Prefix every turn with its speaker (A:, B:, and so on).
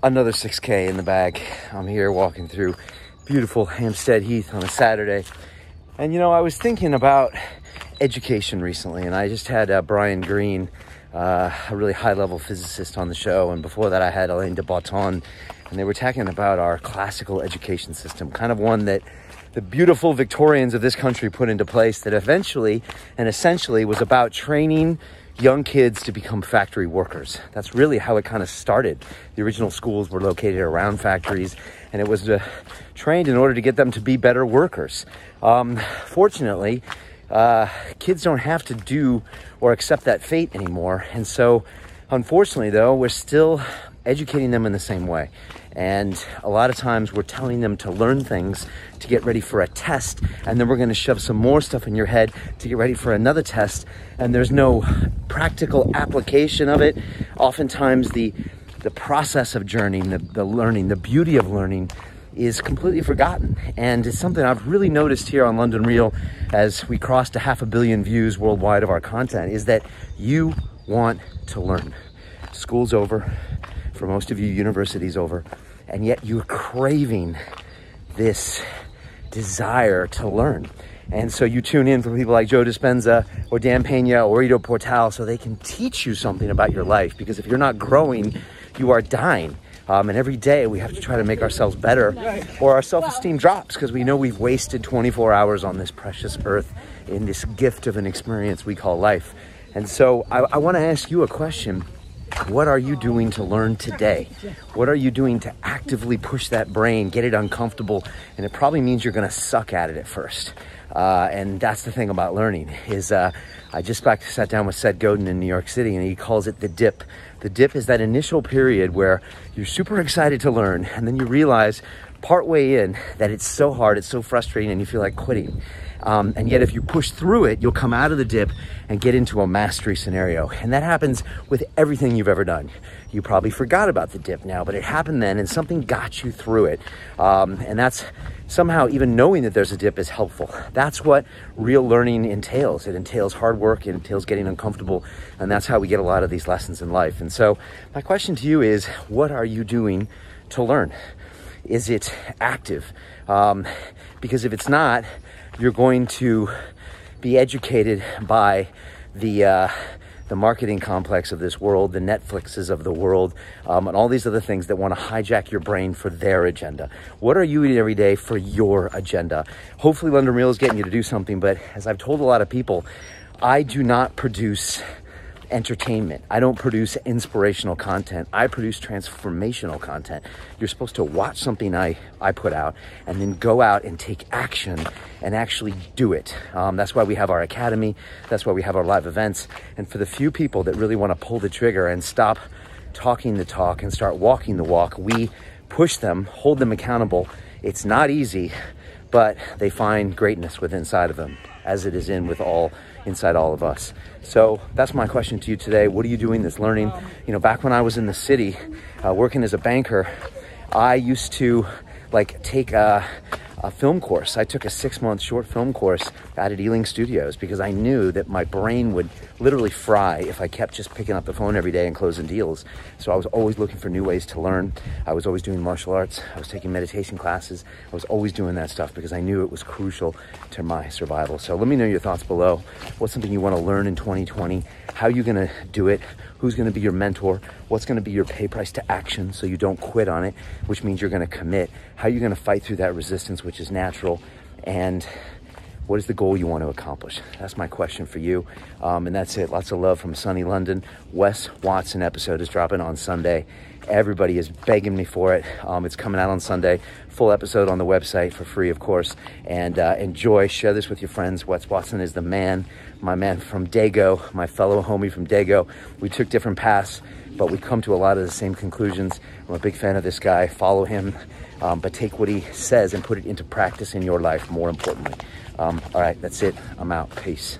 A: Another 6K in the bag. I'm here walking through beautiful Hampstead Heath on a Saturday. And you know, I was thinking about education recently, and I just had Brian Greene, a really high-level physicist, on the show. And before that, I had Alain de Botton, and they were talking about our classical education system, kind of one that the beautiful Victorians of this country put into place that eventually and essentially was about training young kids to become factory workers. That's really how it kind of started. The original schools were located around factories, and it was trained in order to get them to be better workers. Fortunately, kids don't have to do or accept that fate anymore. And so, unfortunately, though, we're still educating them in the same way. And a lot of times we're telling them to learn things to get ready for a test, and then we're going to shove some more stuff in your head to get ready for another test, and there's no practical application of it. Oftentimes the process of journeying, the learning, the beauty of learning is completely forgotten. And it's something I've really noticed here on London Real as we crossed 500 million views worldwide of our content, is that you want to learn. School's over. For most of you, university's over. And yet you're craving this desire to learn. And so you tune in for people like Joe Dispenza or Dan Pena or Ido Portal so they can teach you something about your life. Because if you're not growing, you are dying. And every day we have to try to make ourselves better, or our self-esteem drops because we know we've wasted 24 hours on this precious earth in this gift of an experience we call life. And so I want to ask you a question. What are you doing to learn today? What are you doing to actively push that brain, get it uncomfortable? And it probably means you're going to suck at it at first. And that's the thing about learning is I just sat down with Seth Godin in New York City, and he calls it the dip. The dip is that initial period where you're super excited to learn, and then you realize partway in that it's so hard, it's so frustrating, and you feel like quitting. And yet if you push through it, you'll come out of the dip and get into a mastery scenario. And that happens with everything you've ever done. You probably forgot about the dip now, but it happened then and something got you through it. And that's somehow, even knowing that there's a dip is helpful. That's what real learning entails. It entails hard work, it entails getting uncomfortable. And that's how we get a lot of these lessons in life. And so my question to you is, what are you doing to learn? Is it active? Because if it's not, you're going to be educated by the marketing complex of this world, the Netflixes of the world, and all these other things that want to hijack your brain for their agenda. What are you eating every day for your agenda? Hopefully London Real is getting you to do something, but as I've told a lot of people, I do not produce entertainment. I don't produce inspirational content. I produce transformational content. You're supposed to watch something I put out and then go out and take action and actually do it. That's why we have our academy. That's why we have our live events. And for the few people that really want to pull the trigger and stop talking the talk and start walking the walk, we push them, hold them accountable. It's not easy, but they find greatness within inside of them, as it is inside all of us. So that's my question to you today. What are you doing that's learning? You know, back when I was in the city working as a banker, I used to take a film course. I took a 6-month short film course out at Ealing Studios because I knew that my brain would literally fry if I kept just picking up the phone every day and closing deals. So I was always looking for new ways to learn. I was always doing martial arts. I was taking meditation classes. I was always doing that stuff because I knew it was crucial to my survival. So let me know your thoughts below. What's something you want to learn in 2020? How are you going to do it? Who's going to be your mentor? What's going to be your pay price to action so you don't quit on it, which means you're going to commit? How are you going to fight through that resistance, which is natural? And what is the goal you want to accomplish? That's my question for you. And that's it. Lots of love from sunny London. Wes Watson episode is dropping on Sunday. Everybody is begging me for it. It's coming out on Sunday. Full episode on the website for free, of course. And enjoy. Share this with your friends. Wes Watson is the man. My man from Dago, my fellow homie from Dago. We took different paths, but we come to a lot of the same conclusions. I'm a big fan of this guy. Follow him, but take what he says and put it into practice in your life, more importantly. All right, that's it. I'm out. Peace.